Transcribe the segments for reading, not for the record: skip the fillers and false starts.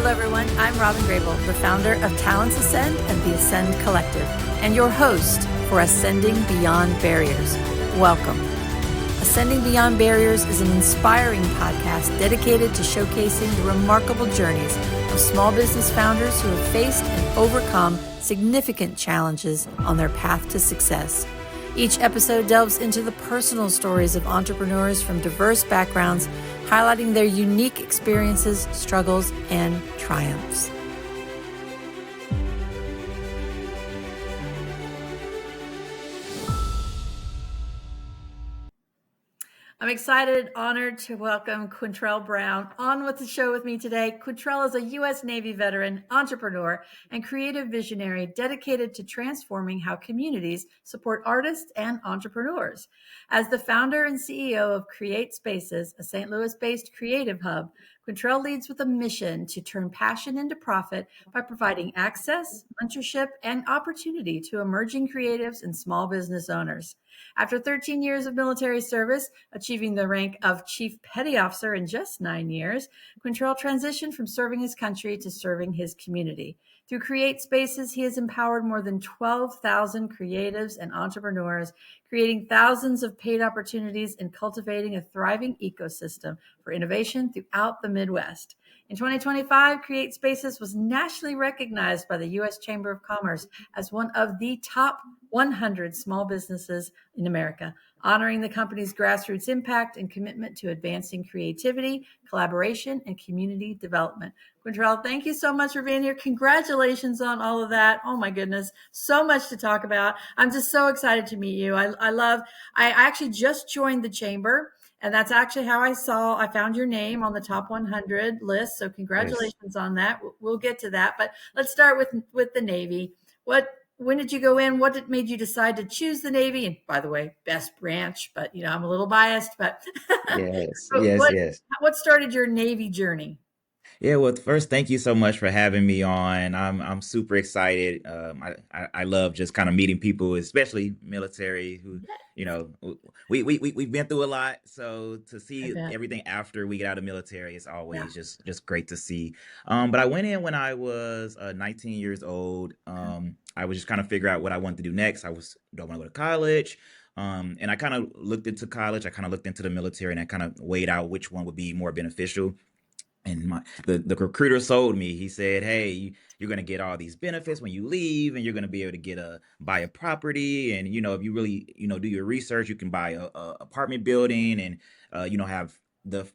everyone. I'm Robyn Grable, the founder of Talents Ascend and the Ascend Collective, and your host for Ascending Beyond Barriers. Welcome. Ascending Beyond Barriers is an inspiring podcast dedicated to showcasing the remarkable journeys of small business founders who have faced and overcome significant challenges on their path to success. Each episode delves into the personal stories of entrepreneurs from diverse backgrounds, highlighting their unique experiences, struggles, and triumphs. I'm excited, honored to welcome Quintrel Brown on with the show with me today. Quintrel is a U.S. Navy veteran, entrepreneur, and creative visionary dedicated to transforming how communities support artists and entrepreneurs. As the founder and CEO of Kre8 Spaces, a St. Louis-based creative hub, Quintrel leads with a mission to turn passion into profit by providing access, mentorship, and opportunity to emerging creatives and small business owners. After 13 years of military service, achieving the rank of Chief Petty Officer in just 9 years, Quintrel transitioned from serving his country to serving his community. Through Kre8 Spaces, he has empowered more than 12,000 creatives and entrepreneurs, creating thousands of paid opportunities and cultivating a thriving ecosystem for innovation throughout the Midwest. In 2025, Kre8 Spaces was nationally recognized by the U.S. Chamber of Commerce as one of the top 100 small businesses in America, honoring the company's grassroots impact and commitment to advancing creativity, collaboration, and community development. Quintrel, thank you so much for being here. Congratulations on all of that. Oh my goodness, so much to talk about. I'm just so excited to meet you. I actually just joined the chamber, and that's actually how I found your name on the top 100 list. So congratulations on that. We'll get to that, but let's start with the Navy. When did you go in? What made you decide to choose the Navy? And by the way, best branch, but I'm a little biased, but Yes, but yes, what yes. what started your Navy journey? Yeah, well, first, thank you so much for having me on. I'm super excited. I love just kind of meeting people, especially military, who we've been through a lot. So to I see bet. everything after we get out of military is Yeah. always just great to see. But I went in when I was 19 years old. I was just kind of figure out what I wanted to do next. Do I want to go to college? And I kind of looked into college. I kind of looked into the military, and I kind of weighed out which one would be more beneficial. And the recruiter sold me. He said, "Hey, you're gonna get all these benefits when you leave, and you're gonna be able to buy a property, and if you really do your research, you can buy a apartment building, and have the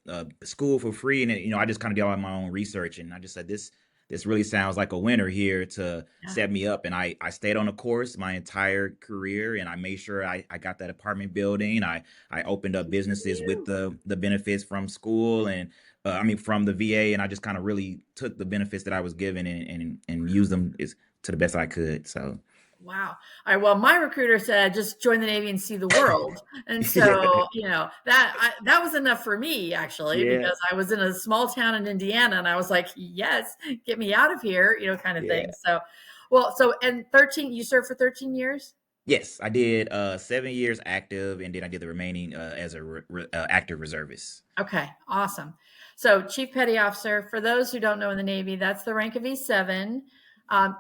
school for free." And I just kind of did all my own research, and I just said this really sounds like a winner here to Yeah. set me up. And I stayed on the course my entire career, and I made sure I got that apartment building. I opened up Good for businesses with you. the benefits from school, and from the VA, and I just kind of really took the benefits that I was given and used them to the best I could. So Wow. All right. Well, my recruiter said just join the Navy and see the world. And so, that was enough for me actually, yeah, because I was in a small town in Indiana and I was like, yes, get me out of here, kind of thing. yeah. So, and 13, you served for 13 years? Yes, I did 7 years active, and then I did the remaining as a active reservist. Okay. Awesome. So Chief Petty Officer, for those who don't know in the Navy, that's the rank of E7. Um,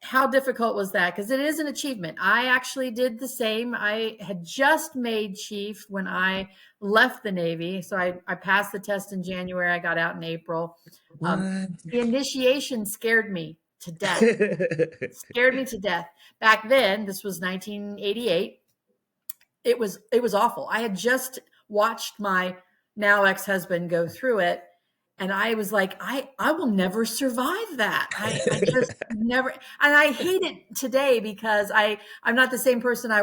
how difficult was that? Because it is an achievement. I actually did the same. I had just made chief when I left the Navy. So I passed the test in January. I got out in April. What? The initiation scared me to death. Scared me to death. Back then, this was 1988. It was awful. I had just watched my now ex-husband go through it, and I was like, I will never survive that. I just never, and I hate it today because I'm not the same person I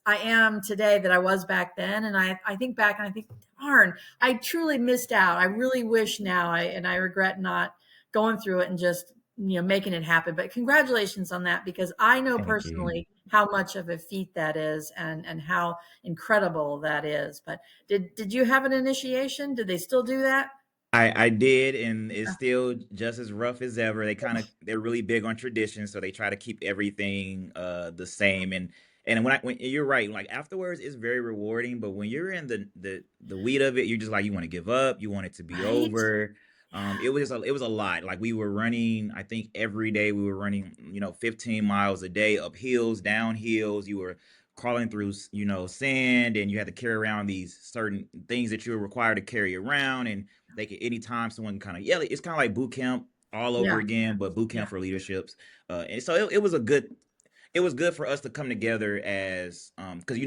am today that I was back then. And I think back and I think, darn, I truly missed out. I really wish now and I regret not going through it and just, making it happen. But congratulations on that, because I know Thank you. personally how much of a feat that is and how incredible that is. But did you have an initiation? Did they still do that? I did, and it's still just as rough as ever. They're really big on tradition, so they try to keep everything the same. And when you're right, like afterwards, it's very rewarding. But when you're in the weed of it, you're just like you want to give up, you want it to be Right? over. It was a lot. Like we were running, I think every day we were running, 15 miles a day up hills, down hills. You were crawling through, sand, and you had to carry around these certain things that you were required to carry around. And they could anytime someone kind of yell, it's kind of like boot camp all over Yeah, again, but boot yeah, camp for leaderships. And so it was good for us to come together as because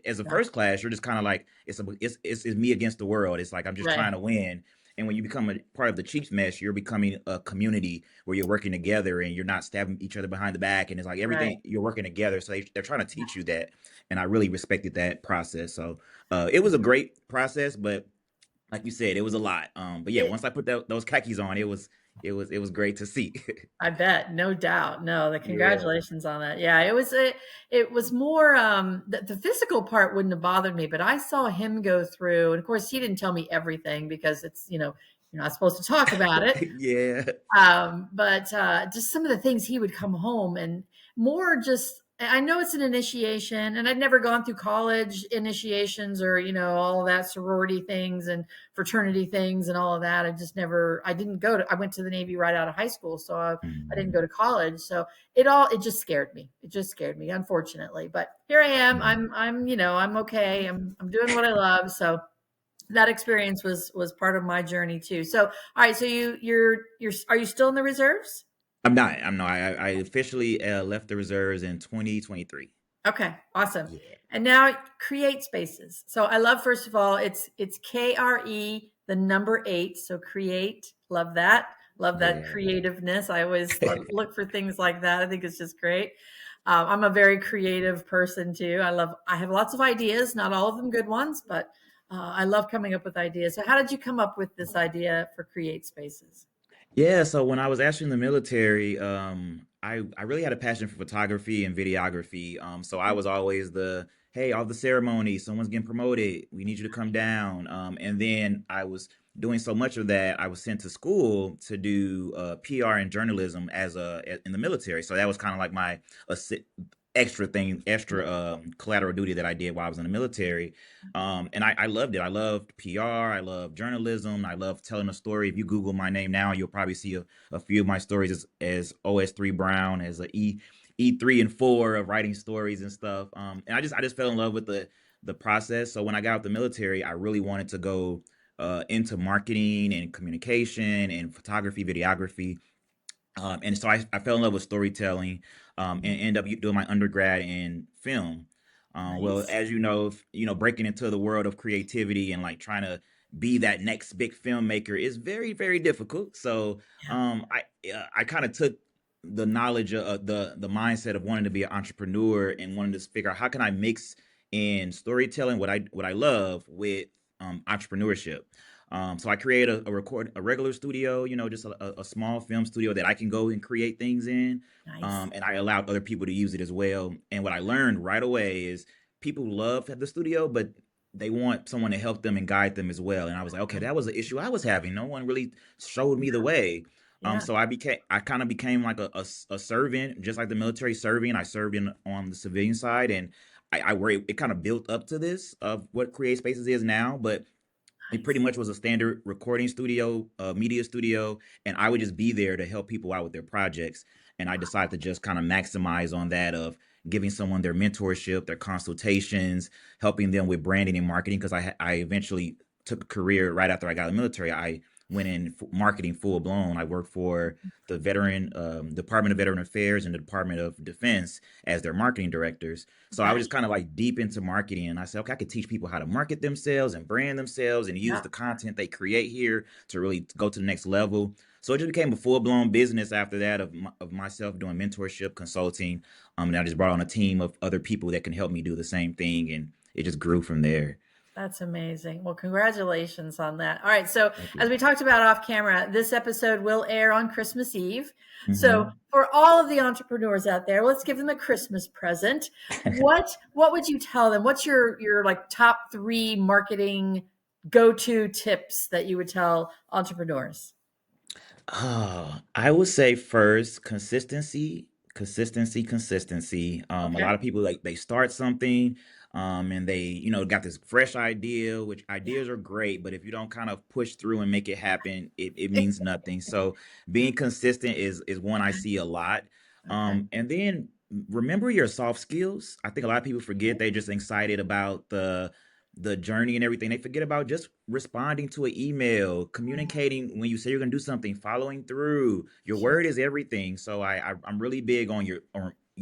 as a yeah. first class you're just kind of like it's me against the world. It's like I'm just trying Right, to win. And when you become a part of the Chiefs mesh, you're becoming a community where you're working together and you're not stabbing each other behind the back, and it's like right. everything you're working together. So they're trying to teach you that, and I really respected that process. So it was a great process, but like you said, it was a lot. But yeah, It, once I put those khakis on, it was great to see. I bet, no doubt. No, the Yeah. congratulations on that. Yeah, it was more the physical part wouldn't have bothered me, but I saw him go through, and of course he didn't tell me everything because it's, you're not supposed to talk about it. Yeah. But just some of the things he would come home and more just, I know it's an initiation, and I'd never gone through college initiations or, all of that sorority things and fraternity things and all of that. I didn't go to, I went to the Navy right out of high school. So I didn't go Mhm. to college. So it just scared me. It just scared me, unfortunately. But here I am. Yeah. I'm okay. I'm doing what I love. So that experience was part of my journey too. So, all right. So are you still in the reserves? I'm not. I'm not. I officially left the reserves in 2023. Okay, awesome. Yeah. And now create spaces. So I love, first of all, it's KRE, the number eight. So create, love that. Love that Yeah. creativeness. I always look for things like that. I think it's just great. I'm a very creative person too. I have lots of ideas, not all of them good ones, but I love coming up with ideas. So how did you come up with this idea for create spaces? Yeah, so when I was actually in the military, I really had a passion for photography and videography. So I was always hey, all the ceremonies, someone's getting promoted, we need you to come down. And then I was doing so much of that, I was sent to school to do PR and journalism in the military. So that was kind of like my assi- extra thing, extra collateral duty that I did while I was in the military. And I loved it. I loved PR. I loved journalism. I love telling a story. If you Google my name now, you'll probably see a few of my stories as OS3 Brown, as a E3 and 4 of writing stories and stuff. And I just fell in love with the process. So when I got out the military, I really wanted to go into marketing and communication and photography, videography. And so I fell in love with storytelling, and ended up doing my undergrad in film. Well, Nice. as you know, breaking into the world of creativity and like trying to be that next big filmmaker is very, very difficult. So Yeah. I kind of took the knowledge of the mindset of wanting to be an entrepreneur and wanting to figure out how can I mix in storytelling, what I love, with entrepreneurship. So I created a regular studio, just a small film studio that I can go and create things in. Nice. And I allowed other people to use it as well. And what I learned right away is people love the studio, but they want someone to help them and guide them as well. And I was like, okay, Right. that was an issue I was having. No one really showed me the way. Yeah. So I kind of became like a servant, just like the military serving. I served on the civilian side, and it kind of built up to this of what Create Spaces is now. But it pretty Nice. much was a standard recording studio, media studio, and I would just be there to help people out with their projects. And I decided to just kind of maximize on that of giving someone their mentorship, their consultations, helping them with branding and marketing. Because I eventually took a career right after I got out of the military. I went in marketing full blown. I worked for the Department of Veteran Affairs and the Department of Defense as their marketing directors. So I was just Nice. kind of like deep into marketing, and I said, okay, I could teach people how to market themselves and brand themselves and use Yeah. the content they create here to really go to the next level. So it just became a full blown business after that of myself doing mentorship, consulting, and I just brought on a team of other people that can help me do the same thing, and it just grew from there. That's amazing. Well, congratulations on that. All right. So, Thank as you. we talked about off camera, this episode will air on Christmas Eve. So, Hmm. for all of the entrepreneurs out there, let's give them a Christmas present. What would you tell them? What's your like top 3 marketing go-to tips that you would tell entrepreneurs? Oh, I would say first consistency, consistency, consistency. A Okay. lot of people like they start something, and they, got this fresh idea, which ideas are great, but if you don't kind of push through and make it happen, it Yeah. means nothing. So being consistent is one I see a lot. Okay. And then remember your soft skills. I think a lot of people forget. They're just excited about the journey and everything. They forget about just responding to an email, communicating when you say you're going to do something, following through. Your Sure. word is everything. So I'm really big on your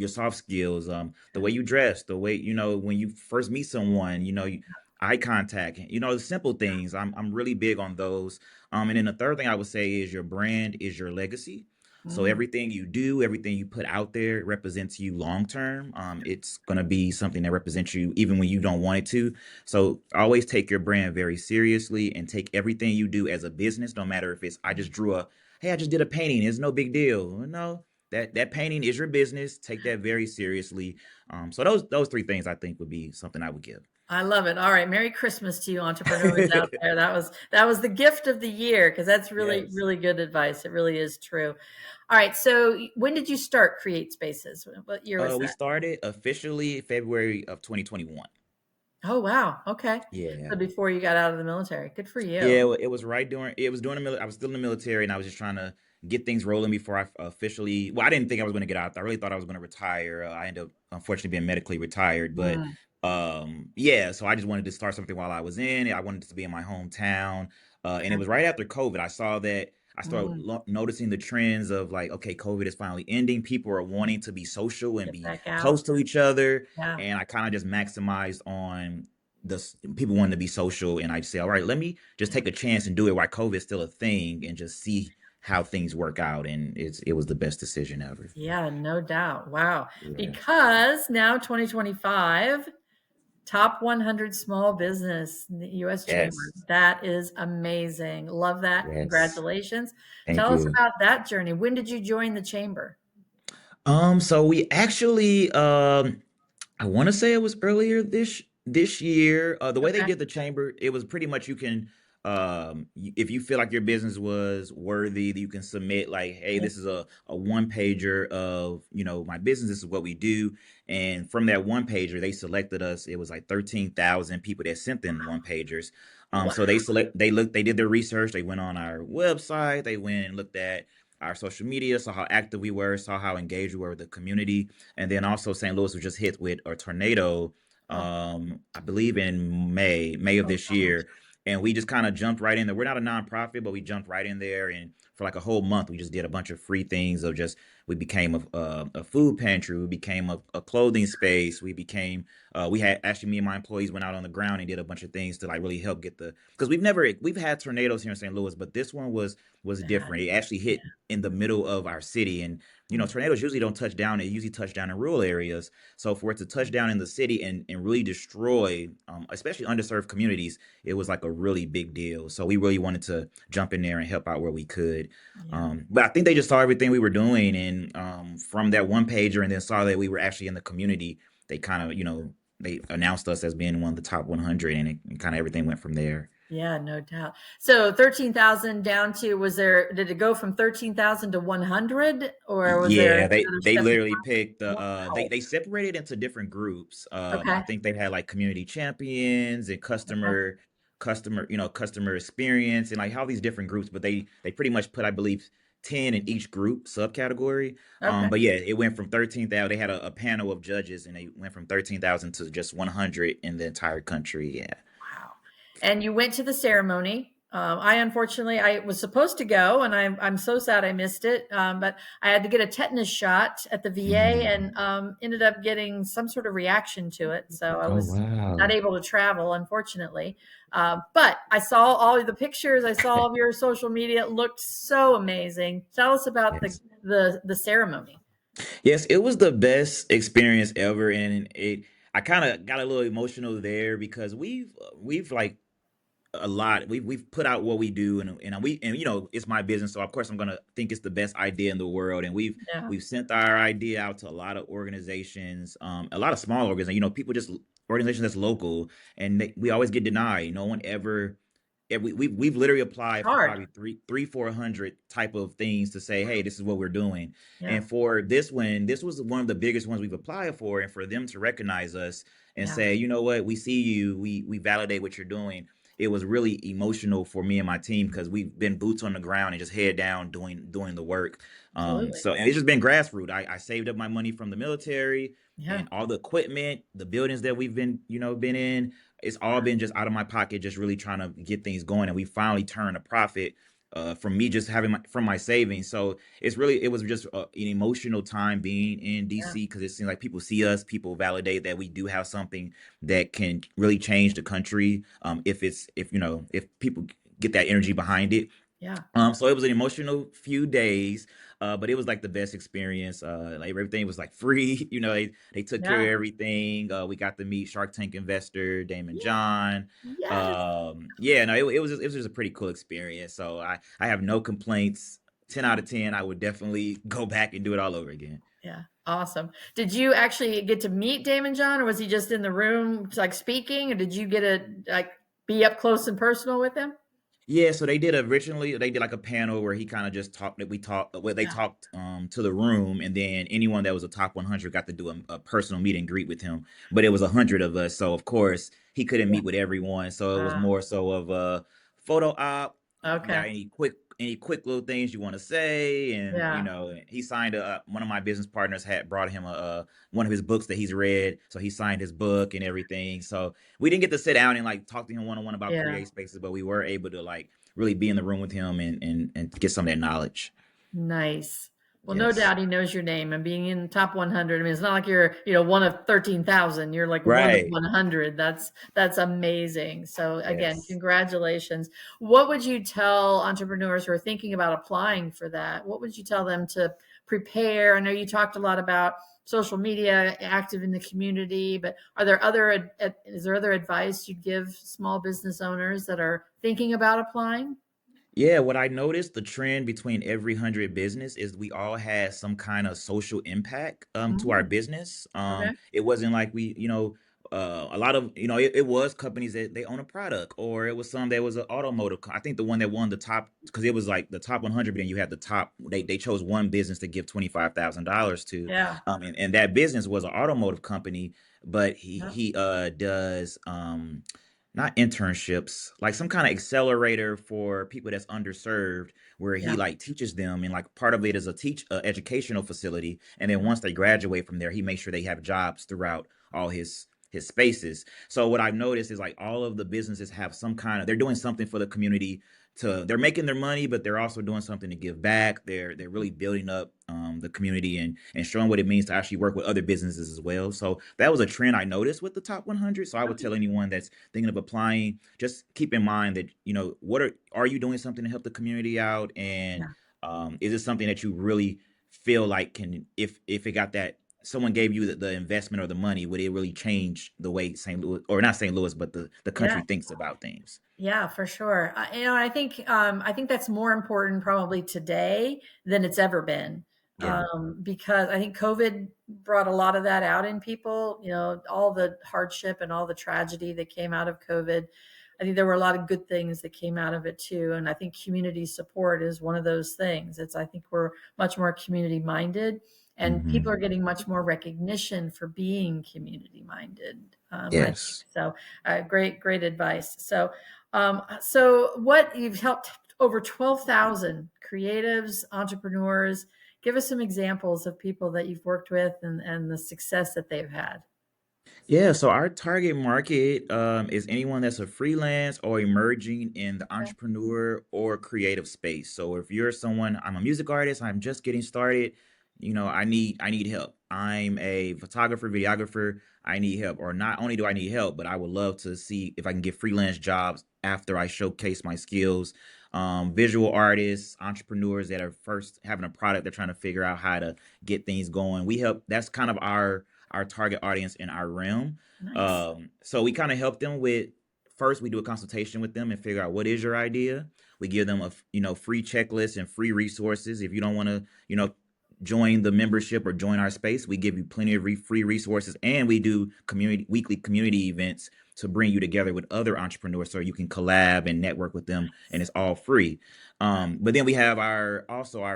soft skills. The way you dress, the way, when you first meet someone, eye contact, the simple things. I'm really big on those. And then the third thing I would say is your brand is your legacy. So Mm, everything you do, everything you put out there represents you long term. It's gonna be something that represents you even when you don't want it to. So always take your brand very seriously and take everything you do as a business, no matter if it's I just did a painting, it's no big deal. No, that painting is your business. Take that very seriously. So those three things I think would be something I would give. I love it. All right. Merry Christmas to you entrepreneurs out there. That was the gift of the year because that's really, Yes. really good advice. It really is true. All right. So when did you start Create Spaces? What year was We that? started officially February of 2021. Oh, wow. Okay. Yeah. So before you got out of the military. Good for you. Yeah, it was right during it was during I was still in the military, and I was just trying to get things rolling before I officially. Well, I didn't think I was going to get out. I really thought I was going to retire. I ended up unfortunately being medically retired, but Mm, yeah. So I just wanted to start something while I was in. I wanted it to be in my hometown, and it okay. was right after COVID. I saw that. I started Mm, noticing the trends of like, okay, COVID is finally ending. People are wanting to be social and get be back out. close to each other, Yeah. and I kind of just maximized on people wanting to be social, and I say, all right, let me just Yeah. take a chance and do it while COVID is still a thing, and just see how things work out. And it was the best decision ever. Yeah, no doubt. Wow. Yeah. Because now 2025, top 100 small business in the US Chamber. Yes. That is amazing. Love that. Yes. Congratulations. Thank Tell us you. about that journey. When did you join the chamber? So we actually I want to say it was earlier this year. The way they Okay. did the chamber, it was pretty much you can if you feel like your business was worthy, you can submit like, hey, Yeah. this is a one pager of, my business, this is what we do. And from that one pager, they selected us. It was like 13,000 people that sent in one pagers. Wow. So they did their research, they went on our website, they went and looked at our social media, saw how active we were, saw how engaged we were with the community. And then also St. Louis was just hit with a tornado, Oh, I believe in May of oh this gosh. year. And we just kind of jumped right in there. We're not a nonprofit, but we jumped right in there. And for like a whole month, we just did a bunch of free things of just, we became a food pantry. We became a clothing space. We had actually, me and my employees went out on the ground and did a bunch of things to like really help get because we've had tornadoes here in St. Louis, but this one was Bad. different. It actually hit in the middle of our city. And Mm, tornadoes usually don't touch down. They usually touch down in rural areas. So for it to touch down in the city and really destroy, especially underserved communities, it was like a really big deal. So we really wanted to jump in there and help out where we could. yeah. But I think they just saw everything we were doing, and from that one pager, and then saw that we were actually in the community. They kind of, they announced us as being one of the top 100, and it kind of everything went from there. Yeah, no doubt. So 13,000 down to, did it go from 13,000 to 100 or was there Yeah, they another they step? literally picked Wow. they separated into different groups. I Okay. think they had like community champions and Okay. customer experience and like how these different groups, but they pretty much put, I believe, 10 in each group subcategory. Okay. But yeah, it went from 13,000. They had a panel of judges, and they went from 13,000 to just 100 in the entire country. Yeah. Wow. And you went to the ceremony. I unfortunately I was supposed to go, and I'm so sad I missed it. But I had to get a tetanus shot at the VA, Mm. and ended up getting some sort of reaction to it. So I Oh was not wow. able to travel, unfortunately. But I saw all of the pictures. I saw all of your social media. It looked so amazing. Tell us about the Yes. the ceremony. Yes, it was the best experience ever, and I kind of got a little emotional there because we've like a lot. We've put out what we do, and it's my business, so of course I'm gonna think it's the best idea in the world. And Yeah. we've sent our idea out to a lot of organizations, a lot of small organizations. People just organizations that's local, and we always get denied. No one ever we've literally It's applied for hard. probably 400 type of things to say, hey, this is what we're doing. Yeah. And for this one, this was one of the biggest ones we've applied for, and for them to recognize us and Yeah. say, you know what, we see you, we validate what you're doing. It was really emotional for me and my team because we've been boots on the ground and just head down doing the work. Absolutely. So and it's just been grassroots. I saved up my money from the military Yeah. and all the equipment, the buildings that we've been in. It's all been just out of my pocket, just really trying to get things going. And we finally turned a profit from me just having from my savings. So it was just an emotional time being in Yeah. DC because it seems like people see us, people validate that we do have something that can really change the country. If people get that energy behind it. Yeah. So it was an emotional few days, but it was like the best experience. Like everything was like free. They took care Yeah. of everything. We got to meet Shark Tank investor Damon Yeah. John. Yes. Yeah, no, it was just a pretty cool experience. So I have no complaints. 10 out of 10. I would definitely go back and do it all over again. Yeah. Awesome. Did you actually get to meet Damon John, or was he just in the room like speaking, or did you get to like be up close and personal with him? Yeah, so they did like a panel where he kind of just talked that we talked where they Yeah. talked to the room, and then anyone that was a top 100 got to do a personal meet and greet with him. But it was 100 of us, so of course he couldn't Yeah. meet with everyone. So it was Ah, more so of a photo op. okay. Got any quick little things you want to say, and Yeah. he signed one of my business partners had brought him a one of his books that he's read, so he signed his book and everything. So we didn't get to sit down and like talk to him one on one about Yeah. Kre8 Spaces, but we were able to like really be in the room with him and get some of that knowledge. Nice. Well, no Yes. doubt he knows your name, and being in the top 100. I mean, it's not like you're, one of 13,000. You're like one of Right. 100. That's amazing. So again, Yes. congratulations. What would you tell entrepreneurs who are thinking about applying for that? What would you tell them to prepare? I know you talked a lot about social media, active in the community, but is there other advice you'd give small business owners that are thinking about applying? Yeah, what I noticed the trend between every 100 business is we all had some kind of social impact to our Mm, business. okay. It wasn't like a lot of it was companies that they own a product, or it was some that was an automotive. I think the one that won the top because it was like the top 100, but then you had the top. They chose one business to give $25,000 to, Yeah. and that business was an automotive company, but he Yeah. he does not internships, like some kind of accelerator for people that's underserved, where he Yeah. like teaches them, and like part of it is a educational facility, and then Yeah. once they graduate from there, he makes sure they have jobs throughout all his spaces. So what I've noticed is like all of the businesses have some kind of they're doing something for the community to they're making their money, but they're also doing something to give back. They're really building up the community and showing what it means to actually work with other businesses as well. So that was a trend I noticed with the top 100. So I would Okay. tell anyone that's thinking of applying, just keep in mind that what are you doing something to help the community out, and Yeah. is it something that you really feel like can if it got that someone gave you the investment or the money, would it really change the way St. Louis, or not St. Louis, but the Yeah. country thinks about things? Yeah, for sure. I think that's more important probably today than it's ever been, Yeah. because I think COVID brought a lot of that out in people. All the hardship and all the tragedy that came out of COVID. I think there were a lot of good things that came out of it too, and I think community support is one of those things. I think we're much more community minded, and people are Hmm. getting much more recognition for being community minded. I think Yes. so. Great advice. So what you've helped over 12,000 creatives, entrepreneurs. Give us some examples of people that you've worked with and the success that they've had. Yeah, so our target market is anyone that's a freelance or emerging in the Okay. entrepreneur or creative space. So if you're someone, I'm a music artist, I'm just getting started, I need help. I'm a photographer, videographer, I need help. Or not only do I need help, but I would love to see if I can get freelance jobs after I showcase my skills. Visual artists, entrepreneurs that are first having a product, they're trying to figure out how to get things going. We help. That's kind of our target audience in our realm. Nice. So we kind of help them with first we do a consultation with them and figure out what is your idea. We give them a free checklist and free resources. If you don't want to join the membership or join our space, we give you plenty of free resources, and we do weekly community events to bring you together with other entrepreneurs so you can collab and network with them, and it's all free. But then we have our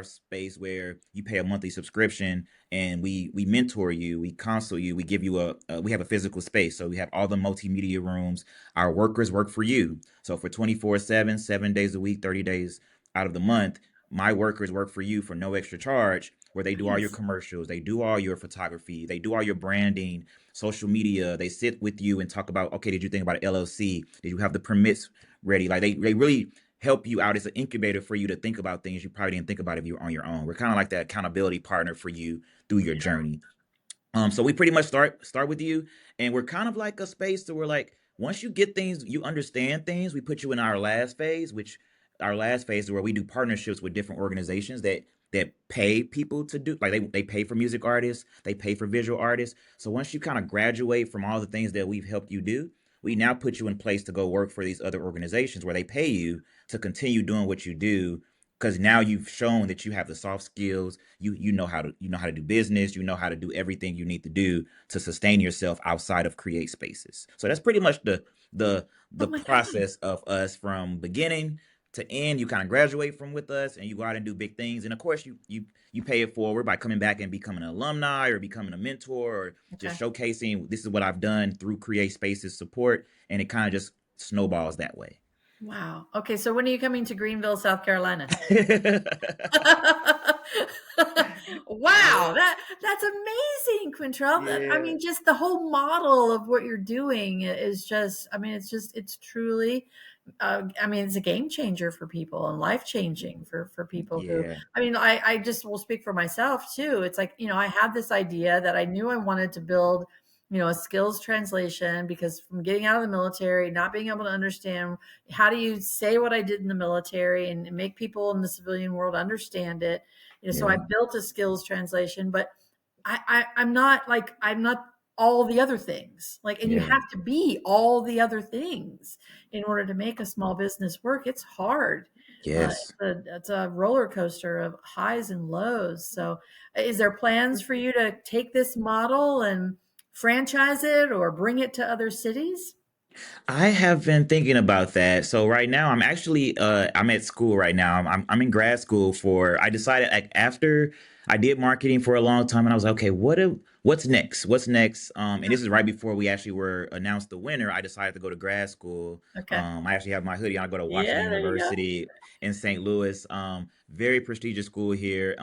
space where you pay a monthly subscription, and we mentor you, we counsel you, we give you we have a physical space, so we have all the multimedia rooms. Our workers work for you, so for 24/7, 7 days a week, 30 days out of the month, my workers work for you for no extra charge, where they do all your Nice. commercials, they do all your photography, they do all your branding, social media. They sit with you and talk about, okay, did you think about an LLC? Did you have the permits ready? Like they really help you out. It's an incubator for you to think about things you probably didn't think about if you were on your own. We're kind of like that accountability partner for you through your journey. So we pretty much start with you, and we're kind of like a space to where, like, once you get things, you understand things, we put you in our last phase, which our last phase is where we do partnerships with different organizations that pay people to do, like, they pay for music artists, they pay for visual artists. So once you kind of graduate from all the things that we've helped you do, we now put you in place to go work for these other organizations where they pay you to continue doing what you do, because now you've shown that you have the soft skills, you know how to do business, you know how to do everything you need to do to sustain yourself outside of Kre8 Spaces. So that's pretty much the Oh the my God. process of us from beginning to end. You kind of graduate from with us, and you go out and do big things, and of course you pay it forward by coming back and becoming an alumni or becoming a mentor, or just Okay. showcasing this is what I've done through Kre8 Spaces support, and it kind of just snowballs that way. Wow. Okay. So when are you coming to Greenville, South Carolina? Wow, that's amazing, Quintrell. I Yeah. mean, just the whole model of what you're doing is just, I mean, it's truly, I mean, it's a game changer for people and life changing for people who, Yeah. I mean, I just will speak for myself too. It's like, I had this idea that I knew I wanted to build, a skills translation, because from getting out of the military, not being able to understand how do you say what I did in the military and make people in the civilian world understand it. So I Yeah. built a skills translation, but I'm not all the other things. Like, and you Yeah. have to be all the other things in order to make a small business work. It's hard. Yes. It's a roller coaster of highs and lows. So, is there plans for you to take this model and franchise it or bring it to other cities? I have been thinking about that. So right now I'm at school right now. I'm in grad school for I decided, like, after I did marketing for a long time, and I was like, okay, what's next? What's next? And this is right before we actually were announced the winner. I decided to go to grad school. Okay. I actually have my hoodie on. I go to Yeah, Washington there you go. University in St. Louis. Very prestigious school here.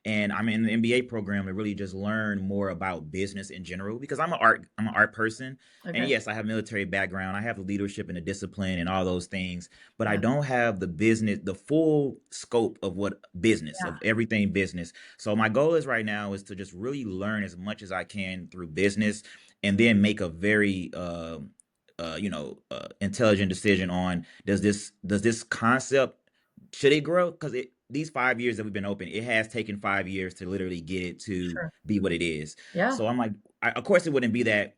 And I'm in the MBA program to really just learn more about business in general, because I'm an art person. And Okay. yes, I have military background. I have the leadership and the discipline and all those things, but I Yeah. don't have the full scope of what business, Yeah. of everything business. So my goal is right now is to just really learn as much as I can through business, and then make a very intelligent decision on, does this concept, should it grow? Because it these 5 years that we've been open, it has taken 5 years to literally get it to Sure. be what it is. Yeah. So I'm like, of course, it wouldn't be that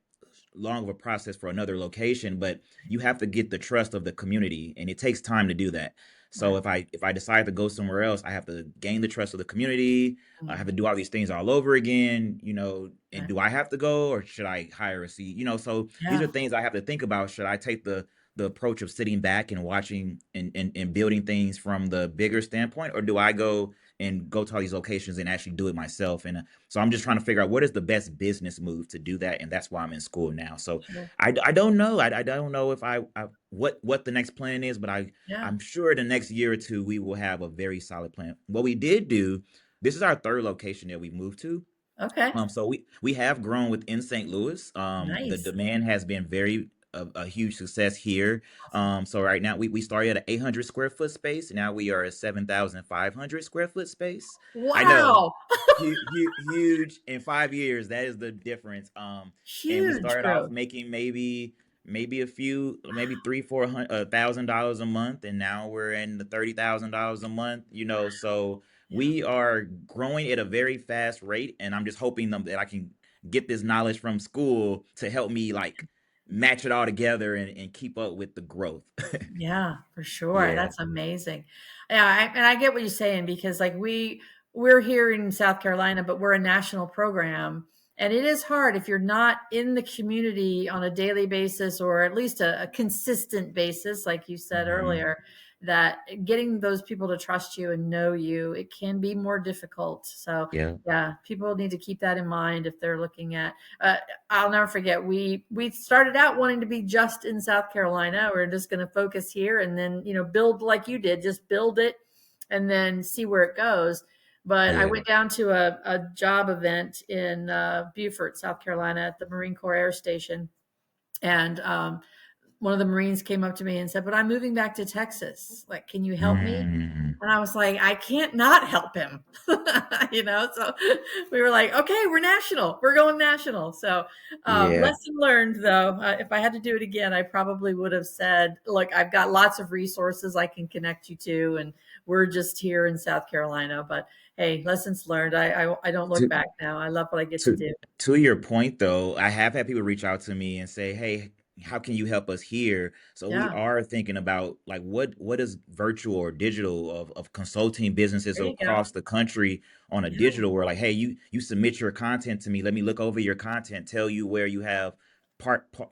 long of a process for another location, but you have to get the trust of the community, and it takes time to do that. So Right. if I decide to go somewhere else, I have to gain the trust of the community. I have Mm, to do all these things all over again, and right. do I have to go, or should I hire a seat? So these Yeah. are things I have to think about. Should I take the approach of sitting back and watching and building things from the bigger standpoint, or do I go to all these locations and actually do it myself? And so I'm just trying to figure out what is the best business move to do that, and that's why I'm in school now. So Sure. I don't know. I don't know if what the next plan is, but Yeah. I'm sure the next year or two we will have a very solid plan. What we did do, this is our third location that we moved to. Okay. So we have grown within St. Louis. The Nice. demand has been very a huge success here. Awesome. So right now we started at an 800 square foot space. Now we are a 7,500 square foot space. I know, Wow. huge. In 5 years, that is the difference. And we Huge started off growth. making maybe a few, maybe three, $400,000 a month, and now we're in the $30,000 a month. So Yeah. we are growing at a very fast rate, and I'm just hoping that I can get this knowledge from school to help me, like, match it all together and keep up with the growth. Yeah, for sure. Yeah. That's amazing. Yeah, and I get what you're saying, because like we're here in South Carolina, but we're a national program, And it is hard if you're not in the community on a daily basis, or at least a consistent basis, like you said Mhm. earlier, that getting those people to trust you and know you, it can be more difficult. So Yeah. yeah, people need to keep that in mind if they're looking at, uh, I'll never forget, we started out wanting to be just in South Carolina. We're just going to focus here, and then, build like you did, just build it and then see where it goes. But I Yeah. went down to a job event in Beaufort, South Carolina, at the Marine Corps Air Station. And one of the Marines came up to me and said, "But I'm moving back to Texas. Like, can you help me?" Mhm. And I was like, I can't not help him. So we were like, okay, we're national. We're going national. So Yeah. lesson learned, though. If I had to do it again, I probably would have said, look, I've got lots of resources I can connect you to, and we're just here in South Carolina. But hey, lessons learned. I don't look To back now. I love what I get to to do. to your point though, I have had people reach out to me and say, "Hey, how can you help us here?" So we Yeah, are thinking about like what is virtual or digital of consulting businesses there you go. across the country on a Yeah, digital where like, hey, you submit your content to me. Let me look over your content, tell you where you have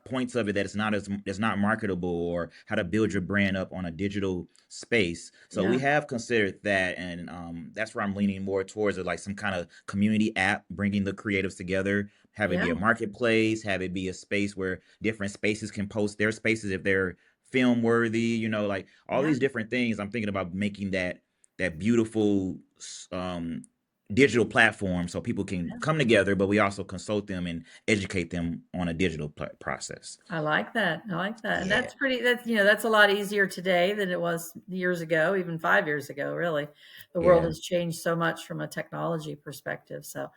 points of it that it's not marketable, or how to build your brand up on a digital space. So we yeah, have considered that, and that's where I'm leaning more towards it, like some kind of community app, bringing the creatives together, have it yeah, be a marketplace, have it be a space where different spaces can post their spaces if they're film worthy, like all yeah, these different things. I'm thinking about making that beautiful digital platform so people can yeah. come together, but we also consult them and educate them on a digital process. I like that. I like that. And Yeah. that's a lot easier today than it was years ago, even 5 years ago, really. The world Yeah. has changed so much from a technology perspective. So,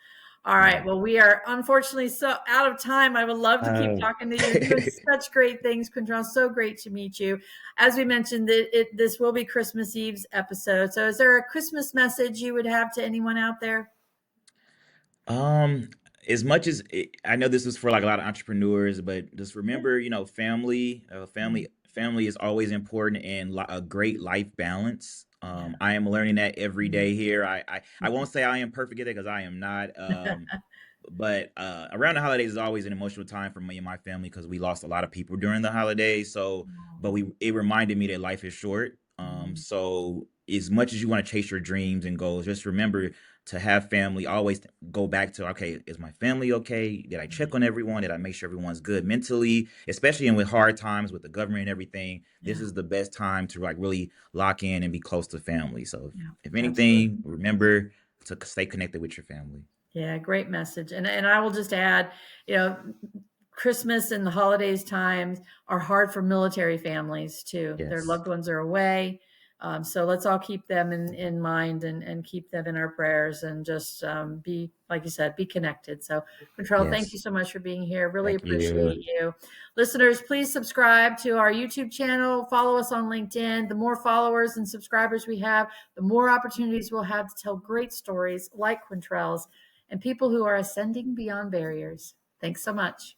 all right. Yeah. Well, we are unfortunately so out of time. I would love to keep Oh. talking to you. You're doing such great things, Quintrell. So great to meet you. As we mentioned, this will be Christmas Eve's episode. So, is there a Christmas message you would have to anyone out there? Um, as much as I know this is for like a lot of entrepreneurs, but just Yeah. remember, family, Mm, family is always important, and a great life balance. yeah. I am learning that every Mm. day here. I won't say I am perfect at it because I am not. But around the holidays is always an emotional time for me and my family because we lost a lot of people during the holidays. So, but Oh, it reminded me that life is short. mm, So as much as you want to chase your dreams and goals, just remember to have family. Always go back to, okay, is my family okay? Did I check on everyone? Did I make sure everyone's good mentally? Especially in with hard times with the government and everything, this yeah. is the best time to like really lock in and be close to family. So Yeah. if Absolutely. anything, remember to stay connected with your family. Yeah, great message. And I will just add, you know, Christmas and the holidays times are hard for military families too. Their Yes. loved ones are away. So let's all keep them in mind, and keep them in our prayers, and just be, like you said, be connected. So, Control, thank you Yes. so much for being here. Really Thank you. appreciate you. Listeners, please subscribe to our YouTube channel. Follow us on LinkedIn. The more followers and subscribers we have, the more opportunities we'll have to tell great stories like Quintrell's, and people who are ascending beyond barriers. Thanks so much.